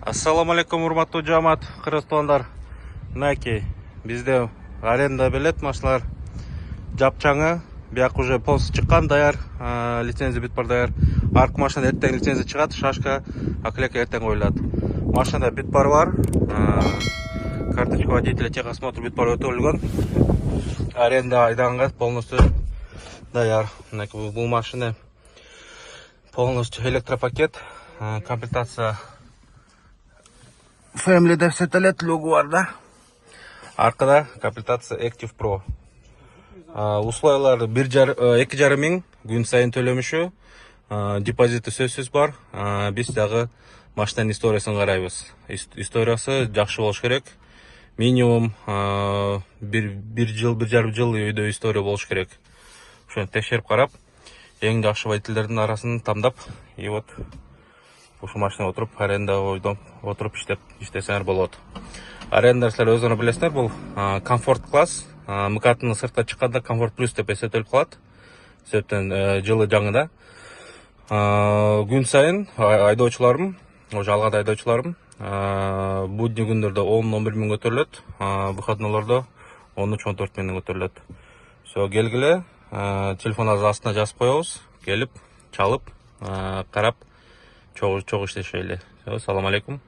Assalamu alaikum, урматтуу жамаат, кыргызстандар. Мынакей, бизде аренда билет машиналар жапчаңы. Бияк уже пост чыккан, даяр, лицензия бүт бар даяр. Арк машина эртең лицензия чыгат, шашка, аклека эртең коюлат. Машинада бүт бар. Карточка водителя, техосмотр бүт бар өтөлгөн. Аренда айданга полностью даяр. Мынакей бул машина полностью электропакет, комплектация Family деп сетелет логу бар да. Аркада комплектация Active Pro. Условиялар 2,5 миң күн сайын төлөмүшү. Депозиты сөзсүз бар. Биз дагы машинанын историясын карайбыз. Историясы жакшы болуш керек. Минимум 1 жыл, 1,5 жыл үйдө история болуш керек. Ошону текшерип карап, эң жакшы водительдердин арасын тандап, и вот ушу машина отуруп, аренда ойдон отуруп иштесеңер болот. Аренда силер өзүңөр билесиңер, бул комфорт класс. МКТны сыртка чыкканда комфорт плюс деп эсептелип калат. Себептен жылы жаңыда. Күн сайын айдоочуларым, жалгада айдоочуларым будни күндөрдө 10-11 миң көтөрүлөт, выходноолордо 13-14 миң көтөрүлөт. Все, келгиле, телефонуңуздун астына жазып коебуз, келип, чалып, карап, чогуу иштешели. Салам алейкум.